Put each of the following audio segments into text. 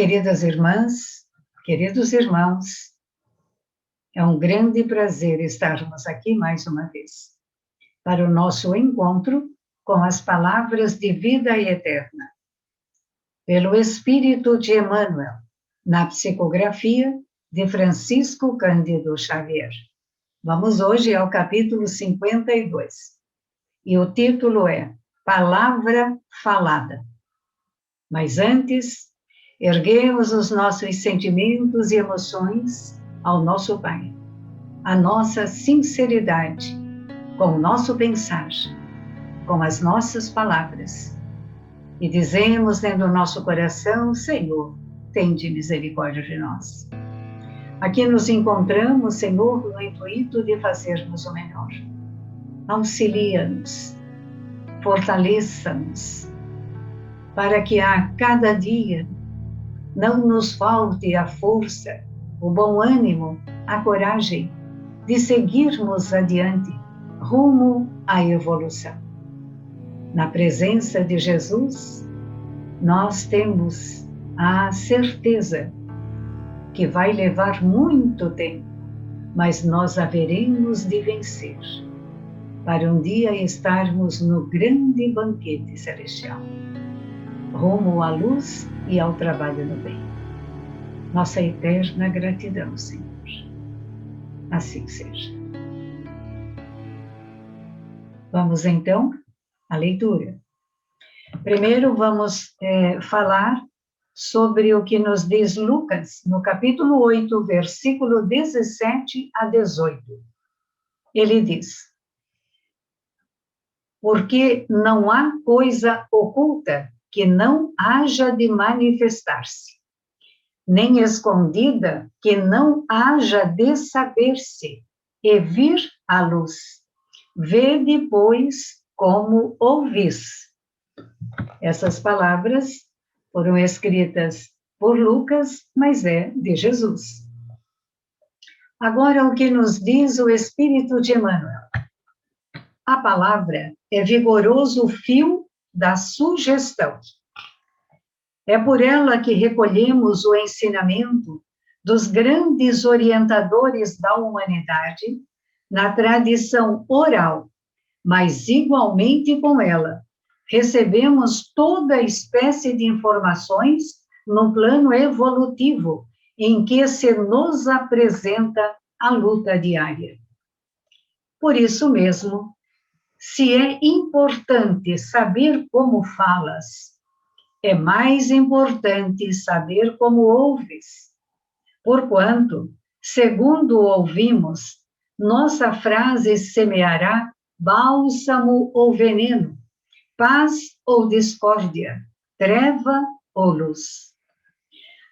Queridas irmãs, queridos irmãos, é um grande prazer estarmos aqui mais uma vez para o nosso encontro com as palavras de vida eterna, pelo Espírito de Emmanuel, na psicografia de Francisco Cândido Xavier. Vamos hoje ao capítulo 52, e o título é Palavra Falada. Mas antes, erguemos os nossos sentimentos e emoções ao nosso Pai, a nossa sinceridade, com o nosso pensar, com as nossas palavras, e dizemos dentro do nosso coração: Senhor, tende misericórdia de nós. Aqui nos encontramos, Senhor, no intuito de fazermos o melhor. Auxilia-nos, fortaleça-nos, para que a cada dia não nos falte a força, o bom ânimo, a coragem de seguirmos adiante, rumo à evolução. Na presença de Jesus, nós temos a certeza que vai levar muito tempo, mas nós haveremos de vencer, para um dia estarmos no grande banquete celestial, rumo à luz e ao trabalho no bem. Nossa eterna gratidão, Senhor. Assim seja. Vamos então à leitura. Primeiro vamos falar sobre o que nos diz Lucas, no capítulo 8, versículo 17 a 18. Ele diz: porque não há coisa oculta que não haja de manifestar-se, nem escondida que não haja de saber-se e vir à luz. Vede, pois, como ouvis. Essas palavras foram escritas por Lucas, mas é de Jesus. Agora, o que nos diz o Espírito de Emmanuel? A palavra é vigoroso fio da sugestão. É por ela que recolhemos o ensinamento dos grandes orientadores da humanidade na tradição oral, mas igualmente com ela recebemos toda espécie de informações no plano evolutivo em que se nos apresenta a luta diária. Por isso mesmo, se é importante saber como falas, é mais importante saber como ouves. Porquanto, segundo ouvimos, nossa frase semeará bálsamo ou veneno, paz ou discórdia, treva ou luz.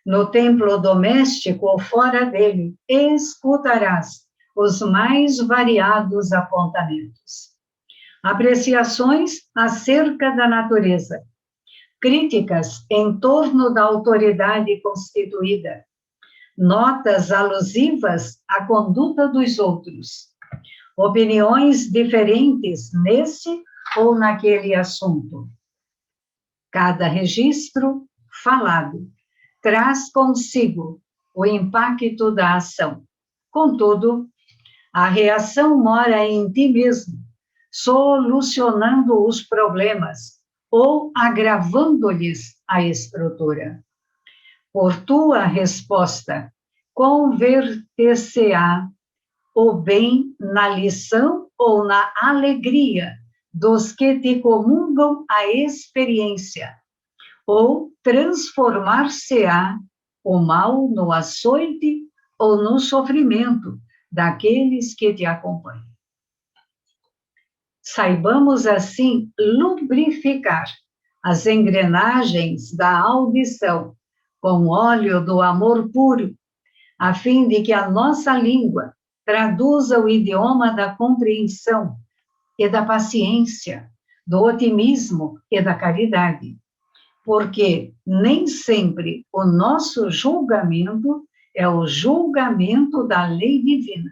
No templo doméstico ou fora dele, escutarás os mais variados apontamentos. Apreciações acerca da natureza, críticas em torno da autoridade constituída, notas alusivas à conduta dos outros, opiniões diferentes nesse ou naquele assunto. Cada registro falado traz consigo o impacto da ação. Contudo, a reação mora em ti mesmo, solucionando os problemas ou agravando-lhes a estrutura. Por tua resposta, converter-se-á o bem na lição ou na alegria dos que te comungam a experiência, ou transformar-se-á o mal no açoite ou no sofrimento daqueles que te acompanham. Saibamos assim lubrificar as engrenagens da audição com óleo do amor puro, a fim de que a nossa língua traduza o idioma da compreensão e da paciência, do otimismo e da caridade, porque nem sempre o nosso julgamento é o julgamento da lei divina.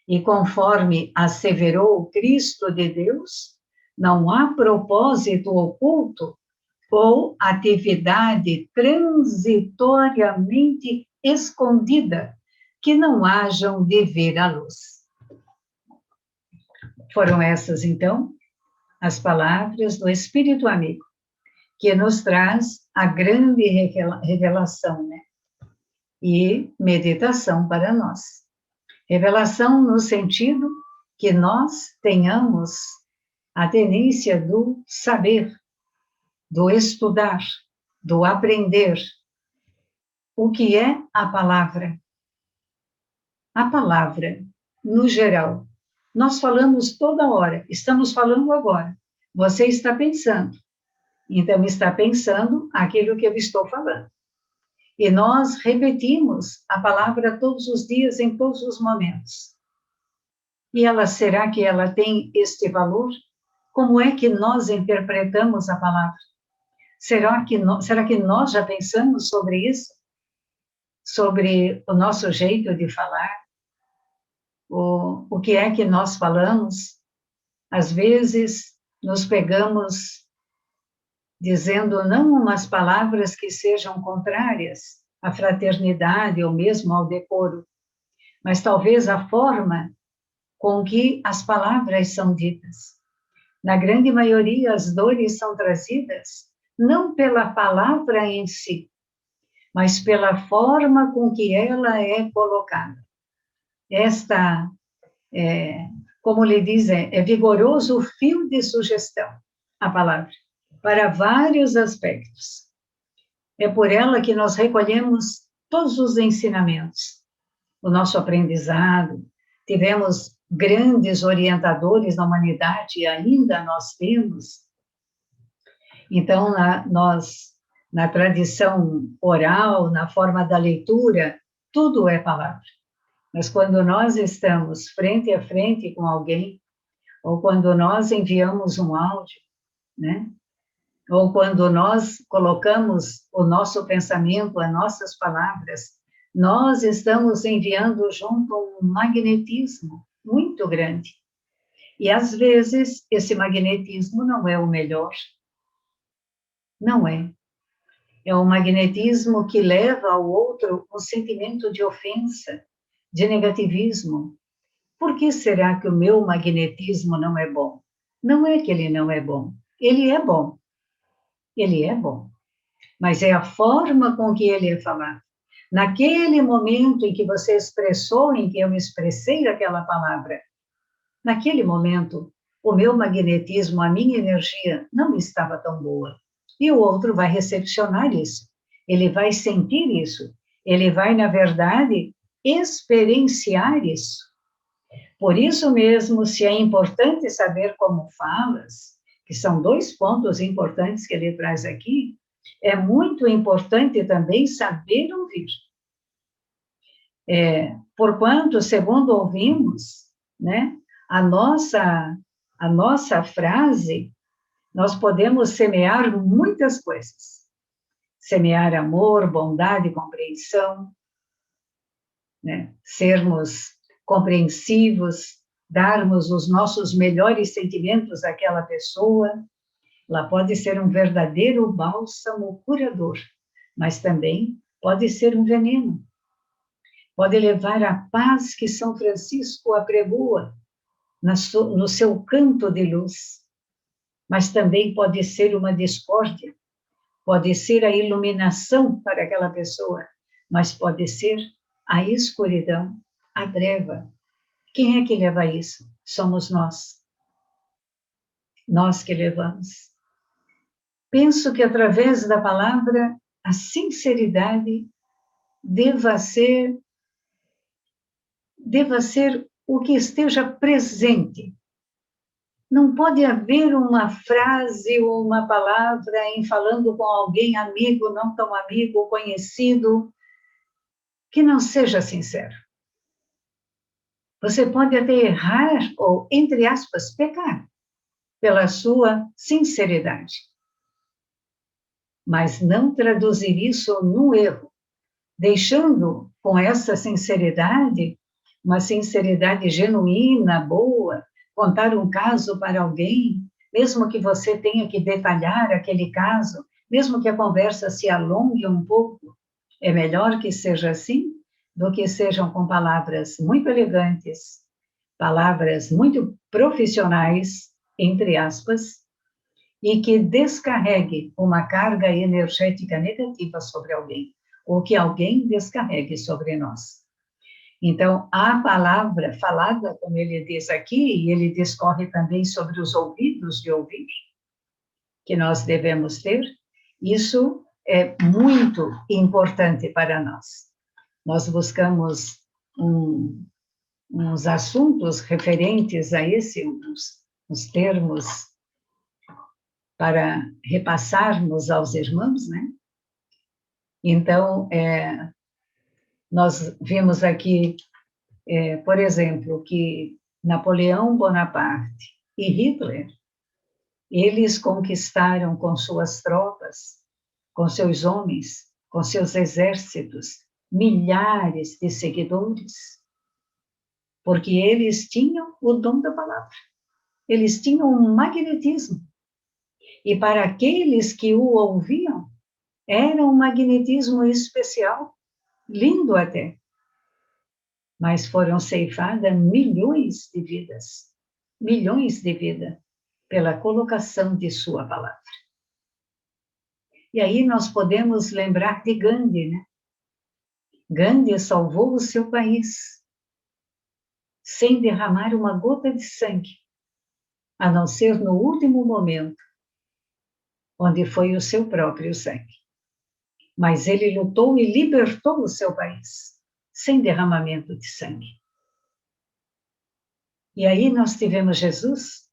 E conforme asseverou o Cristo de Deus, não há propósito oculto ou atividade transitoriamente escondida, que não hajam de vir à luz. Foram essas, então, as palavras do Espírito Amigo, que nos traz a grande revelação, né? E meditação para nós. Revelação no sentido que nós tenhamos a tendência do saber, do estudar, do aprender. O que é a palavra? A palavra, no geral, nós falamos toda hora, estamos falando agora. Você está pensando, então está pensando aquilo que eu estou falando. E nós repetimos a palavra todos os dias, em todos os momentos. E será que ela tem este valor? Como é que nós interpretamos a palavra? Será que nós já pensamos sobre isso? Sobre o nosso jeito de falar? O que é que nós falamos? Às vezes, nos pegamos dizendo não umas palavras que sejam contrárias à fraternidade ou mesmo ao decoro, mas talvez a forma com que as palavras são ditas. Na grande maioria, as dores são trazidas não pela palavra em si, mas pela forma com que ela é colocada. Esta, como lhe dizem, é vigoroso fio de sugestão, a palavra, para vários aspectos. É por ela que nós recolhemos todos os ensinamentos, o nosso aprendizado. Tivemos grandes orientadores na humanidade e ainda nós temos. Então, na tradição oral, na forma da leitura, tudo é palavra. Mas quando nós estamos frente a frente com alguém, ou quando nós enviamos um áudio, né? Ou quando nós colocamos o nosso pensamento, as nossas palavras, nós estamos enviando junto um magnetismo muito grande. E, às vezes, esse magnetismo não é o melhor. Não é. É um magnetismo que leva ao outro um sentimento de ofensa, de negativismo. Por que será que o meu magnetismo não é bom? Não é que ele não é bom. Ele é bom. Ele é bom, mas é a forma com que ele é falado. Naquele momento em que você expressou, em que eu expressei aquela palavra, naquele momento, o meu magnetismo, a minha energia não estava tão boa. E o outro vai recepcionar isso, ele vai sentir isso, ele vai, na verdade, experienciar isso. Por isso mesmo, se é importante saber como falas, que são 2 pontos importantes que ele traz aqui, é muito importante também saber ouvir. Porquanto, segundo ouvimos, né, a nossa frase, nós podemos semear muitas coisas. Semear amor, bondade, compreensão, né, sermos compreensivos, darmos os nossos melhores sentimentos àquela pessoa. Ela pode ser um verdadeiro bálsamo curador, mas também pode ser um veneno. Pode levar a paz que São Francisco apregoa no seu canto de luz, mas também pode ser uma discórdia, pode ser a iluminação para aquela pessoa, mas pode ser a escuridão, a treva. Quem é que leva isso? Somos nós. Nós que levamos. Penso que através da palavra, a sinceridade deva ser o que esteja presente. Não pode haver uma frase ou uma palavra em falando com alguém amigo, não tão amigo, conhecido, que não seja sincero. Você pode até errar ou, entre aspas, pecar pela sua sinceridade. Mas não traduzir isso num erro, deixando com essa sinceridade, uma sinceridade genuína, boa, contar um caso para alguém, mesmo que você tenha que detalhar aquele caso, mesmo que a conversa se alongue um pouco, é melhor que seja assim do que sejam com palavras muito elegantes, palavras muito profissionais, entre aspas, e que descarregue uma carga energética negativa sobre alguém, ou que alguém descarregue sobre nós. Então, a palavra falada, como ele diz aqui, e ele discorre também sobre os ouvidos de ouvir, que nós devemos ter, isso é muito importante para nós. Nós buscamos uns assuntos referentes a esse, uns termos para repassarmos aos irmãos, né? Então, nós vimos aqui, por exemplo, que Napoleão Bonaparte e Hitler, eles conquistaram com suas tropas, com seus homens, com seus exércitos, milhares de seguidores, porque eles tinham o dom da palavra, eles tinham um magnetismo, e para aqueles que o ouviam, era um magnetismo especial, lindo até, mas foram ceifadas milhões de vidas, pela colocação de sua palavra. E aí nós podemos lembrar de Gandhi, né? Gandhi salvou o seu país sem derramar uma gota de sangue, a não ser no último momento, onde foi o seu próprio sangue. Mas ele lutou e libertou o seu país, sem derramamento de sangue. E aí nós tivemos Jesus,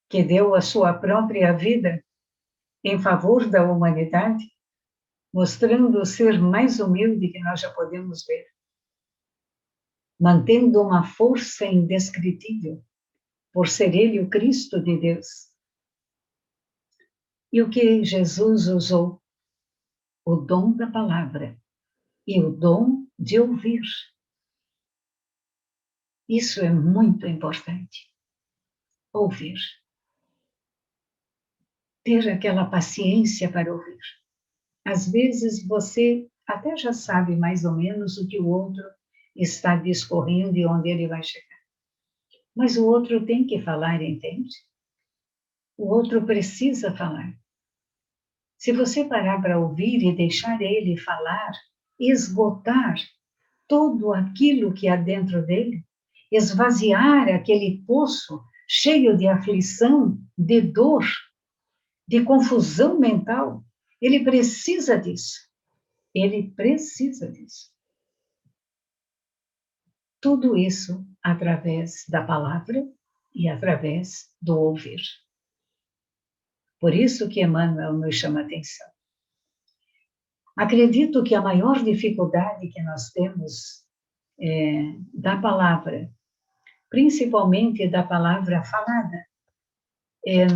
que deu a sua própria vida em favor da humanidade, mostrando o ser mais humilde que nós já podemos ver, mantendo uma força indescritível, por ser ele o Cristo de Deus. E o que Jesus usou? O dom da palavra e o dom de ouvir. Isso é muito importante. Ouvir. Ter aquela paciência para ouvir. Às vezes você até já sabe mais ou menos o que o outro está discorrendo e onde ele vai chegar. Mas o outro tem que falar, entende? O outro precisa falar. Se você parar para ouvir e deixar ele falar, esgotar tudo aquilo que há dentro dele, esvaziar aquele poço cheio de aflição, de dor, de confusão mental, ele precisa disso. Ele precisa disso. Tudo isso através da palavra e através do ouvir. Por isso que Emmanuel nos chama a atenção. Acredito que a maior dificuldade que nós temos da palavra, principalmente da palavra falada, é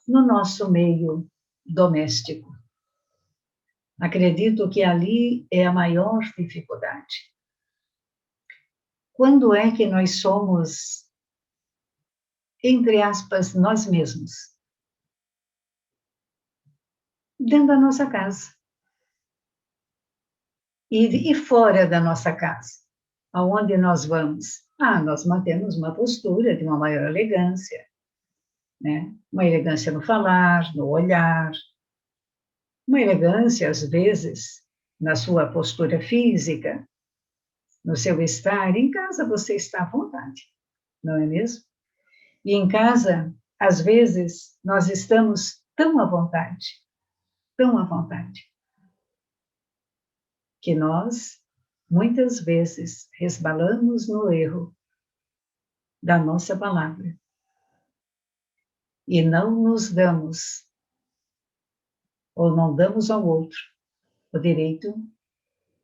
no nosso meio doméstico. Acredito que ali é a maior dificuldade. Quando é que nós somos, entre aspas, nós mesmos? Dentro da nossa casa. E fora da nossa casa? Aonde nós vamos? Nós mantemos uma postura de uma maior elegância, né? Uma elegância no falar, no olhar, uma elegância, às vezes, na sua postura física, no seu estar. Em casa você está à vontade, não é mesmo? E em casa, às vezes, nós estamos tão à vontade, que nós, muitas vezes, resbalamos no erro da nossa palavra e não nos damos, ou não damos ao outro, o direito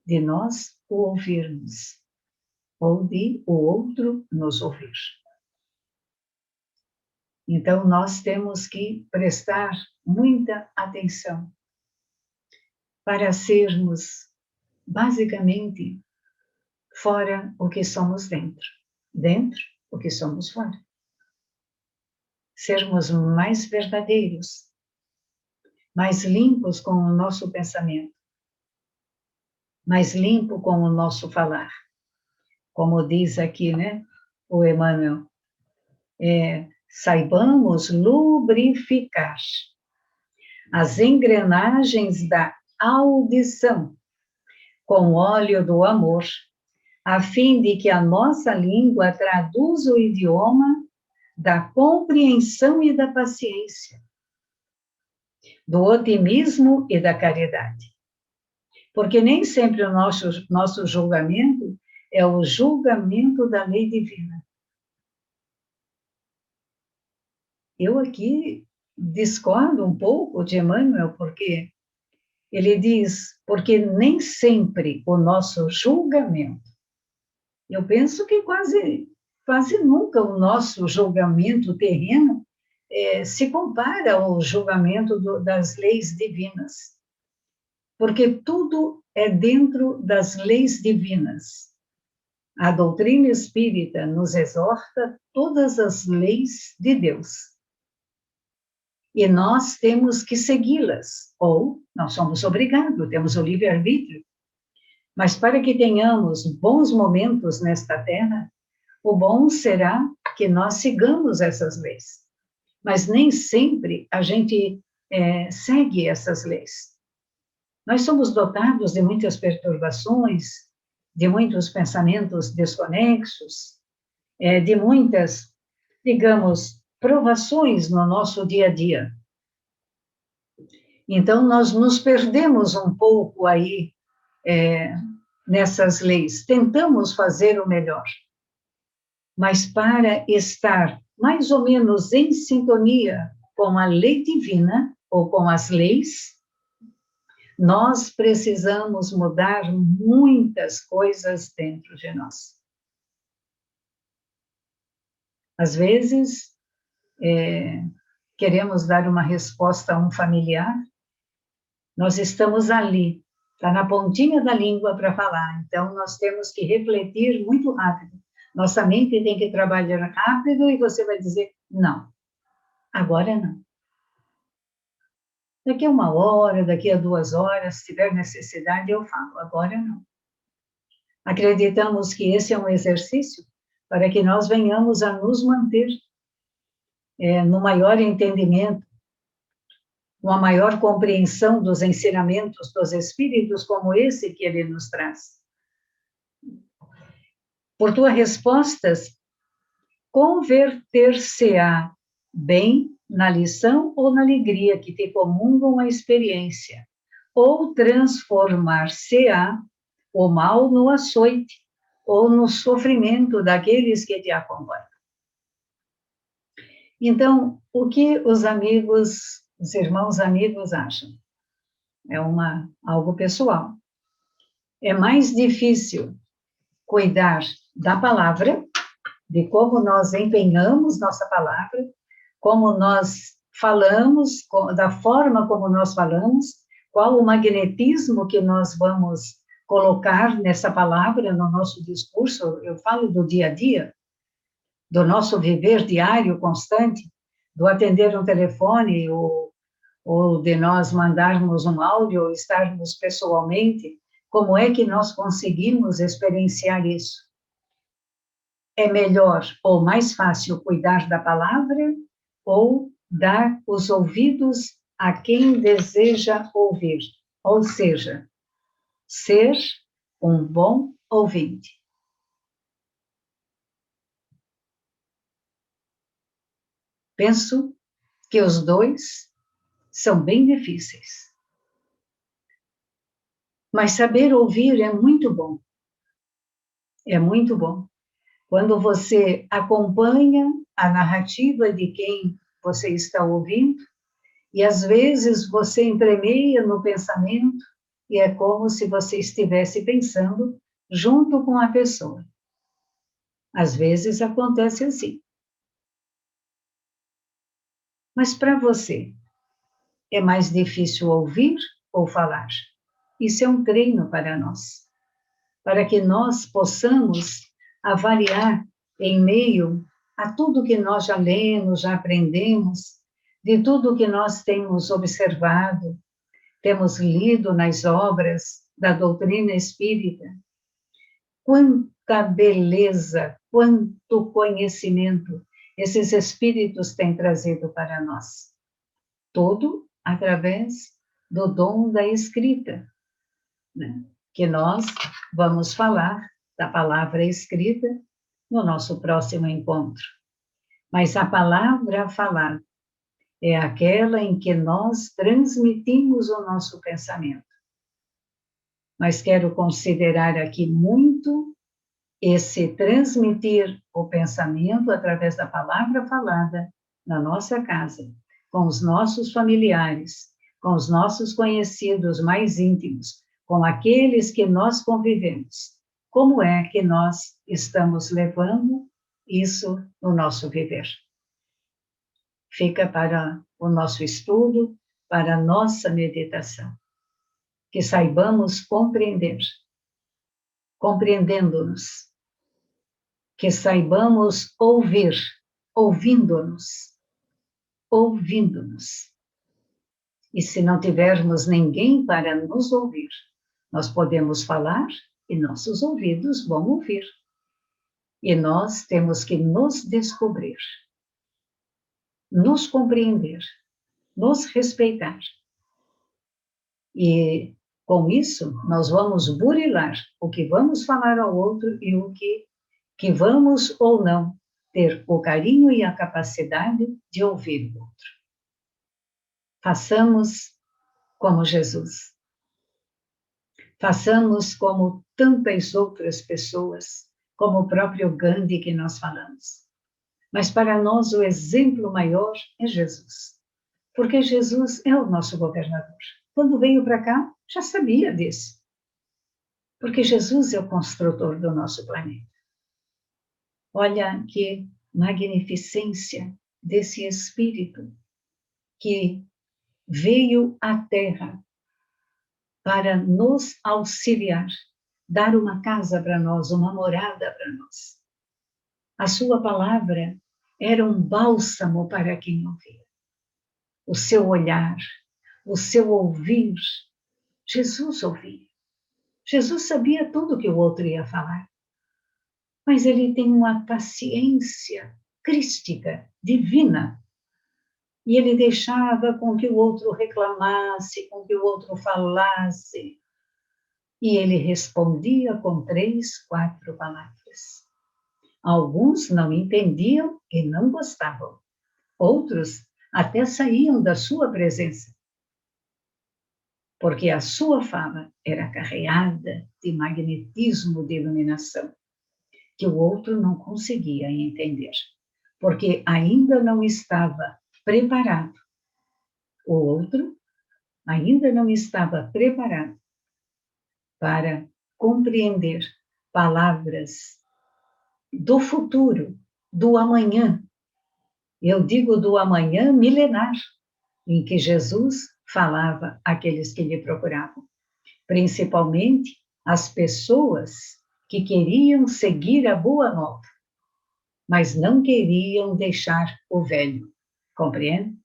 de nós o ouvirmos, ou de o outro nos ouvir. Então, nós temos que prestar muita atenção para sermos, basicamente, fora o que somos dentro, dentro o que somos fora. sermos mais verdadeiros, mais limpos com o nosso pensamento, mais limpo com o nosso falar. Como diz aqui, né, o Emmanuel, saibamos lubrificar as engrenagens da audição com óleo do amor, a fim de que a nossa língua traduza o idioma da compreensão e da paciência, do otimismo e da caridade. Porque nem sempre o nosso julgamento é o julgamento da lei divina. Eu aqui discordo um pouco de Emmanuel, porque ele diz, porque nem sempre o nosso julgamento, eu penso que quase nunca o nosso julgamento terreno se compara ao julgamento das leis divinas, porque tudo é dentro das leis divinas. A doutrina espírita nos exorta todas as leis de Deus. E nós temos que segui-las, ou nós somos obrigados, temos o livre-arbítrio. Mas para que tenhamos bons momentos nesta terra, o bom será que nós sigamos essas leis. Mas nem sempre a gente segue essas leis. Nós somos dotados de muitas perturbações, de muitos pensamentos desconexos, de muitas, digamos, provações no nosso dia a dia. Então, nós nos perdemos um pouco aí nessas leis. Tentamos fazer o melhor. Mas para estar mais ou menos em sintonia com a lei divina, ou com as leis, nós precisamos mudar muitas coisas dentro de nós. Às vezes, queremos dar uma resposta a um familiar, nós estamos ali, está na pontinha da língua para falar, então nós temos que refletir muito rápido. Nossa mente tem que trabalhar rápido e você vai dizer, não, agora não. Daqui a 1 hora, daqui a 2 horas, se tiver necessidade, eu falo, agora não. Acreditamos que esse é um exercício para que nós venhamos a nos manter no maior entendimento, uma maior compreensão dos ensinamentos dos Espíritos, como esse que ele nos traz. Por tuas respostas, converter-se-á bem na lição ou na alegria que te comungam a experiência, ou transformar-se-á o mal no açoite, ou no sofrimento daqueles que te acompanham. Então, o que os irmãos amigos acham? É algo pessoal. É mais difícil cuidar da palavra, de como nós empenhamos nossa palavra, como nós falamos, da forma como nós falamos, qual o magnetismo que nós vamos colocar nessa palavra no nosso discurso. Eu falo do dia a dia, do nosso viver diário constante, do atender um telefone, ou de nós mandarmos um áudio, ou estarmos pessoalmente, como é que nós conseguimos experienciar isso? É melhor ou mais fácil cuidar da palavra ou dar os ouvidos a quem deseja ouvir, ou seja, ser um bom ouvinte. Penso que os dois são bem difíceis. Mas saber ouvir é muito bom. É muito bom. Quando você acompanha a narrativa de quem você está ouvindo, e às vezes você entremeia no pensamento, e é como se você estivesse pensando junto com a pessoa. Às vezes acontece assim. Mas para você, é mais difícil ouvir ou falar? Isso é um treino para nós, para que nós possamos avaliar em meio a tudo que nós já lemos, já aprendemos, de tudo que nós temos observado, temos lido nas obras da doutrina espírita. Quanta beleza, quanto conhecimento esses espíritos têm trazido para nós. Tudo através do dom da escrita, né? Que nós vamos falar da palavra escrita no nosso próximo encontro. Mas a palavra falada é aquela em que nós transmitimos o nosso pensamento. Mas quero considerar aqui muito esse transmitir o pensamento através da palavra falada na nossa casa, com os nossos familiares, com os nossos conhecidos mais íntimos, com aqueles que nós convivemos. Como é que nós estamos levando isso no nosso viver? Fica para o nosso estudo, para a nossa meditação. Que saibamos compreender, compreendendo-nos. Que saibamos ouvir, ouvindo-nos. Ouvindo-nos. E se não tivermos ninguém para nos ouvir, nós podemos falar e nossos ouvidos vão ouvir. E nós temos que nos descobrir, nos compreender, nos respeitar. E com isso, nós vamos burilar o que vamos falar ao outro e o que vamos ou não ter o carinho e a capacidade de ouvir o outro. Façamos como Jesus. Façamos como tantas outras pessoas, como o próprio Gandhi que nós falamos. Mas para nós o exemplo maior é Jesus. Porque Jesus é o nosso governador. Quando veio para cá, já sabia disso. Porque Jesus é o construtor do nosso planeta. Olha que magnificência desse Espírito que veio à Terra para nos auxiliar, dar uma casa para nós, uma morada para nós. A sua palavra era um bálsamo para quem ouvia. O seu olhar, o seu ouvir, Jesus ouvia. Jesus sabia tudo que o outro ia falar. Mas ele tem uma paciência crística, divina. E ele deixava com que o outro reclamasse, com que o outro falasse. E ele respondia com 3, 4 palavras. Alguns não entendiam e não gostavam. Outros até saíam da sua presença. Porque a sua fala era carregada de magnetismo de iluminação, que o outro não conseguia entender, porque ainda não estava preparado. O outro ainda não estava preparado para compreender palavras do futuro, do amanhã. Eu digo do amanhã milenar, em que Jesus falava àqueles que lhe procuravam, principalmente as pessoas que queriam seguir a boa nova, mas não queriam deixar o velho, compreende?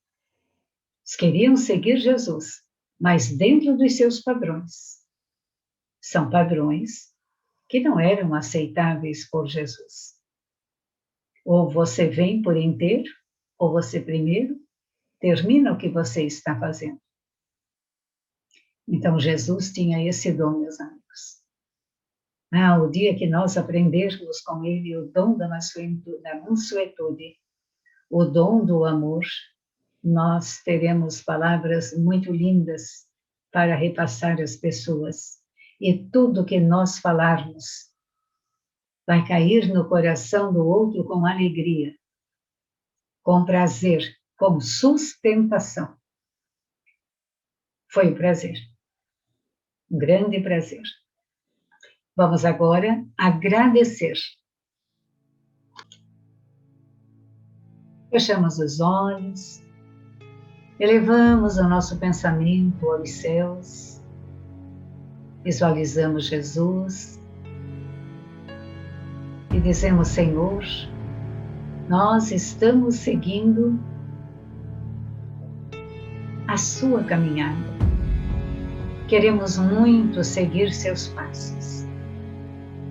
Eles queriam seguir Jesus, mas dentro dos seus padrões. São padrões que não eram aceitáveis por Jesus. Ou você vem por inteiro, ou você primeiro termina o que você está fazendo. Então, Jesus tinha esse dom, meus amigos. O dia que nós aprendermos com ele o dom da mansuetude, o dom do amor, nós teremos palavras muito lindas para repassar às pessoas. E tudo que nós falarmos vai cair no coração do outro com alegria, com prazer, com sustentação. Foi um prazer, um grande prazer. Vamos agora agradecer. Fechamos os olhos, elevamos o nosso pensamento aos céus, visualizamos Jesus e dizemos: Senhor, Nós estamos seguindo a sua caminhada. Queremos muito seguir seus passos,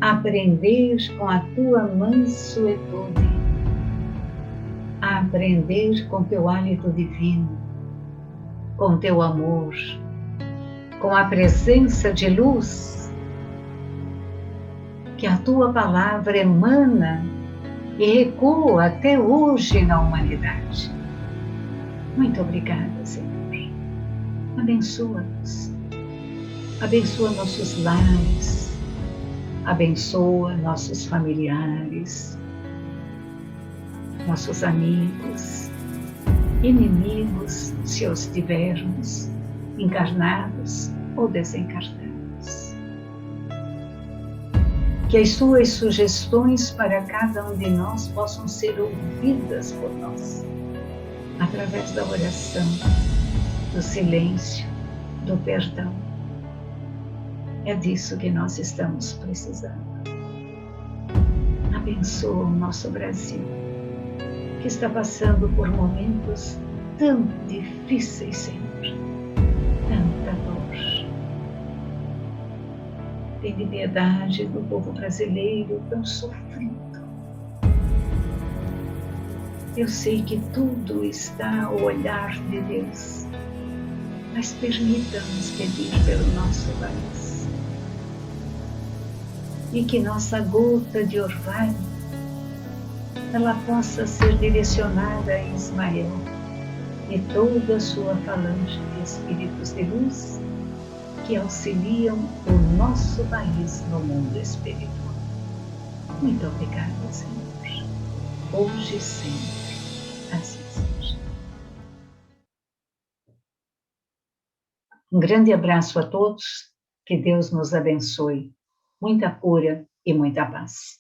aprender com a tua mansuetude, aprender com teu hálito divino, com teu amor, com a presença de luz que a tua palavra emana e ecoa até hoje na humanidade. Muito obrigada, Senhor. Abençoa-nos. Abençoa nossos lares. Abençoa nossos familiares, nossos amigos, inimigos, se os tivermos, encarnados ou desencarnados. Que as suas sugestões para cada um de nós possam ser ouvidas por nós, através da oração, do silêncio, do perdão. É disso que nós estamos precisando. Abençoa o nosso Brasil, que está passando por momentos tão difíceis, Senhor. Tanta dor. Tem piedade do povo brasileiro tão sofrido. Eu sei que tudo está ao olhar de Deus, mas permita-nos pedir pelo nosso país. E que nossa gota de orvalho, ela possa ser direcionada a Ismael e toda a sua falange de espíritos de luz que auxiliam o nosso país no mundo espiritual. Muito obrigada, Senhor. Hoje e sempre, assim seja. Um grande abraço a todos, que Deus nos abençoe. Muita cura e muita paz.